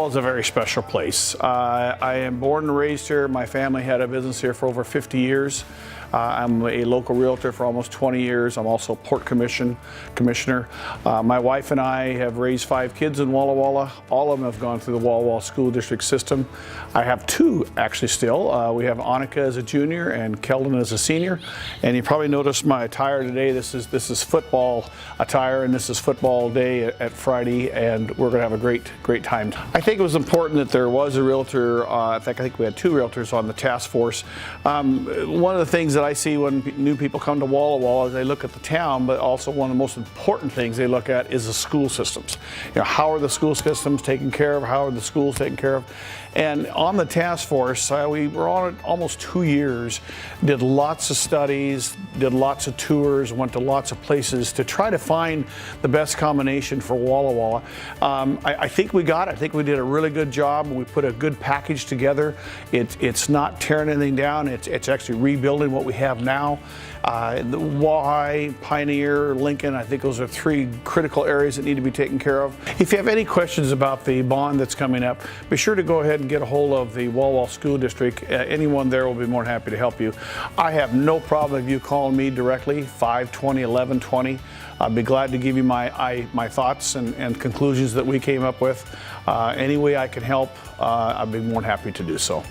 Walla is a very special place. I am born and raised here. My family had a business here for over 50 years. I'm a local realtor for almost 20 years. I'm also Port commissioner. My wife and I have raised 5 kids in Walla Walla. All of them have gone through the Walla Walla School District system. I have 2 actually still. We have Annika as a junior and Keldon as a senior. And you probably noticed my attire today. This is football attire, and this is football day at Friday, and we're going to have a great time. I think it was important that there was a realtor. In fact, I think we had 2 realtors on the task force. One of the things that I see when new people come to Walla Walla is they look at the town, but also one of the most important things they look at is the school systems. How are the school systems taken care of? How are the schools taken care of? And on the task force, we were on it almost 2 years, did lots of studies, did lots of tours, went to lots of places to try to find the best combination for Walla Walla. I think we got it. I think we did a really good job. We put a good package together. It's not tearing anything down. It's actually rebuilding what we have now. The Wahai, Pioneer, Lincoln, I think those are 3 critical areas that need to be taken care of. If you have any questions about the bond that's coming up, be sure to go ahead and get a hold of the Walla Walla School District. Anyone there will be more than happy to help you. I have no problem if you calling me directly, 520-1120. I'd be glad to give you my thoughts and conclusions that we came up with. Any way I can help, I'd be more than happy to do so.